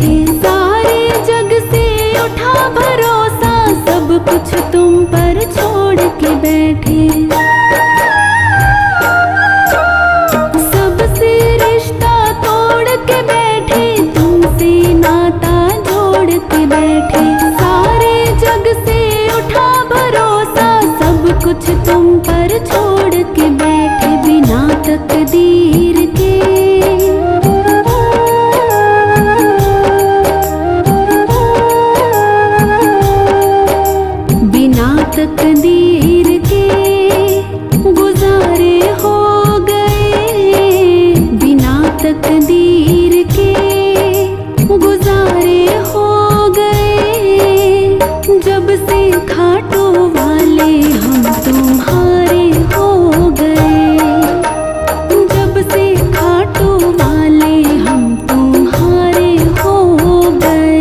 बैठे, सारे जग से उठा भरोसा, सब कुछ तुम पर छोड़ के बैठे। सबसे रिश्ता तोड़ के बैठे, तुमसे नाता जोड़ के बैठे, सारे जग से उठा भरोसा, सब कुछ तुम पर छोड़ के बैठे। बिना तकदीर के, बिना तकदीर के गुजारे हो गए, बिना तकदीर के गुजारे हो गए। जब से खाटू वाले हम तुम्हारे हो गए, जब से खाटू वाले हम तुम्हारे हो गए।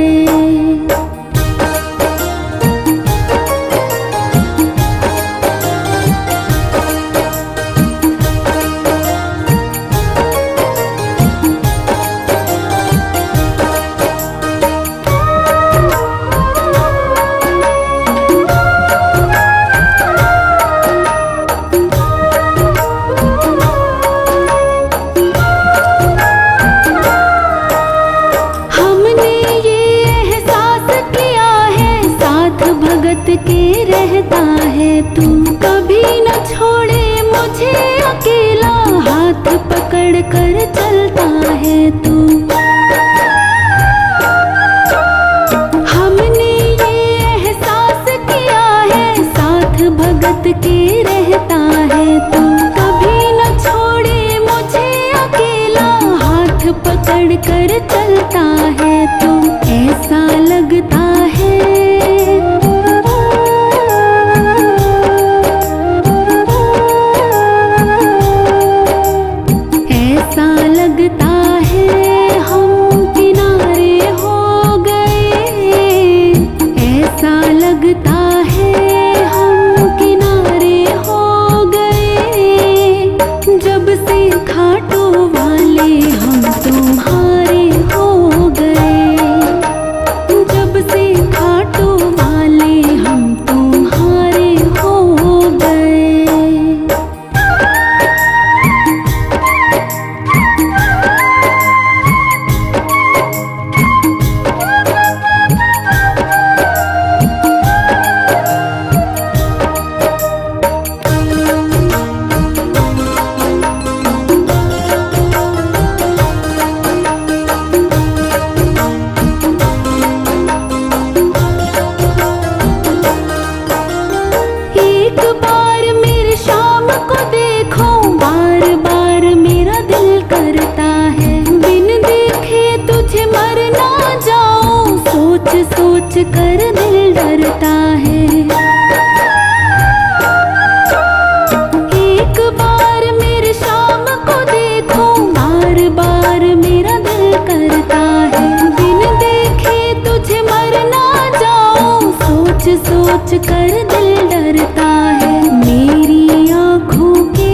के रहता है तू, कभी न छोड़े मुझे अकेला, हाथ पकड़ कर चलता है तू। हमने ये एहसास किया है, साथ भगत के रहता है तू, कभी न छोड़े मुझे अकेला, हाथ पकड़ कर चलता है तू। ऐसा लगता है, ऐसा लगता है हम किनारे हो गए, ऐसा लगता है हम किनारे हो गए। जब से खाटू वाले हम तुम्हारे हो गए, जब से खाटू वाले हम तुम्हारे हो गए। सोच कर दिल डरता है, एक बार मेरी शाम को देखो, बार बार मेरा दिल करता है। बिन देखे तुझे मर ना जाऊं, सोच सोच कर दिल डरता है। मेरी आँखों के,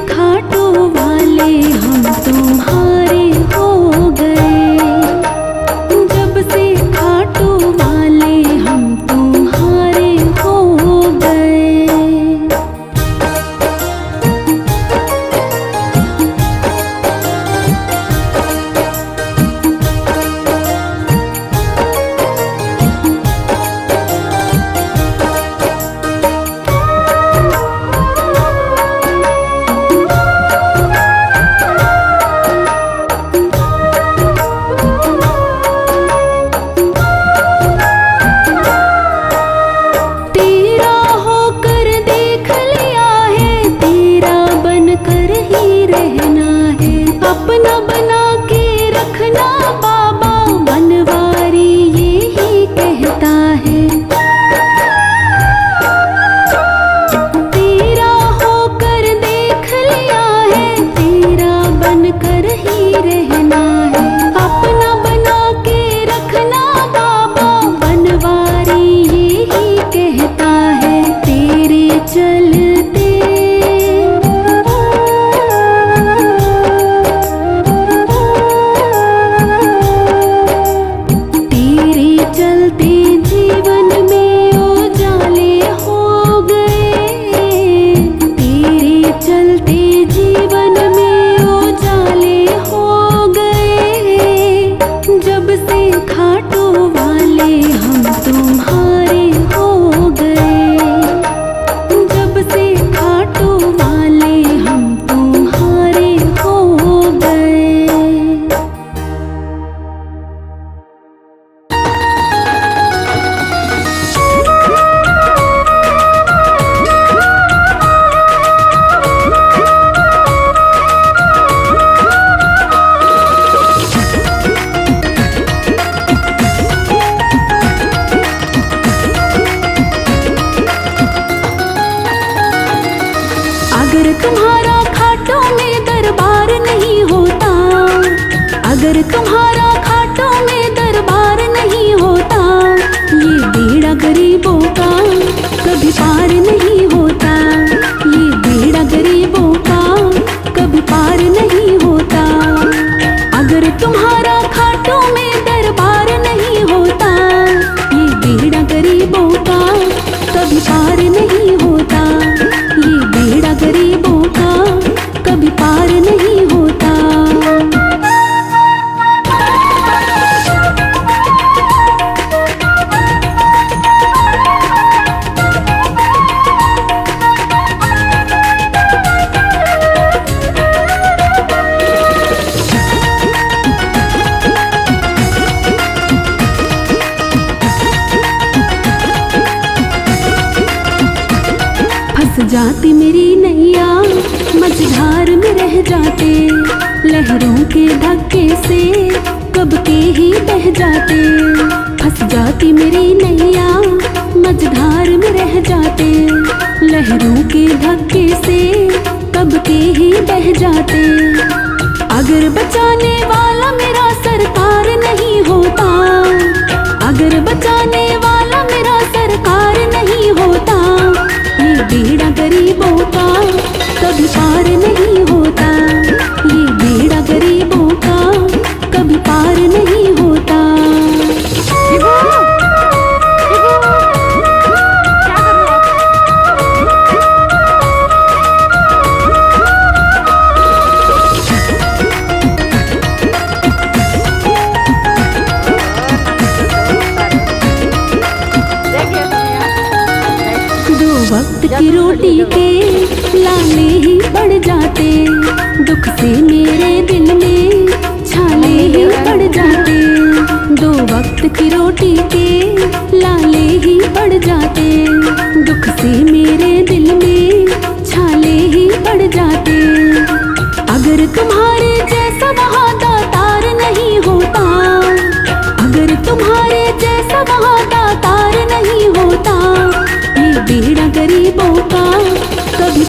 खाटू वाले हम तुम्हारे तुम्हारा खाटों में दरबार नहीं होता, अगर तुम्हारा खाटों में दरबार नहीं होता, ये बेड़ा गरीबों का कभी पार नहीं होता, ये बेड़ा गरीबों का कभी पार नहीं होता। अगर तुम्हारा खाटों में दरबार नहीं होता, ये बेड़ा गरीबों का कभी पार नहीं होता, ये बेड़ा गरीबों का कभी पार नहीं होता। फंस जाती मेरी नैया मझधार में रह जाते, लहरों के धक्के से कब के ही बह जाते। फंस जाती मेरी नैया मझधार में रह जाते, लहरों के धक्के से कब के ही बह जाते। अगर बचाने वाला मेरा सरकार नहीं होता, अगर बचाने वाला मेरा सरकार नहीं होता, ये बेड़ा गरीबों का कभी पार नहीं होता, ये बेड़ा गरीबों का कभी पार नहीं होता। दो वक्त की रोटी के लाले ही पड़ जाते, दुख से मेरे दिल में छाले ही पड़ जाते। दो वक्त की रोटी के लाले ही पड़ जाते, दुख से मेरे दिल में छाले ही पड़ जाते। अगर तुम्हारे जैसा वहाँ दातार नहीं होता, अगर तुम्हारे जैसा वहाँ दातार नहीं होता, ये बेड़ा गरीबों का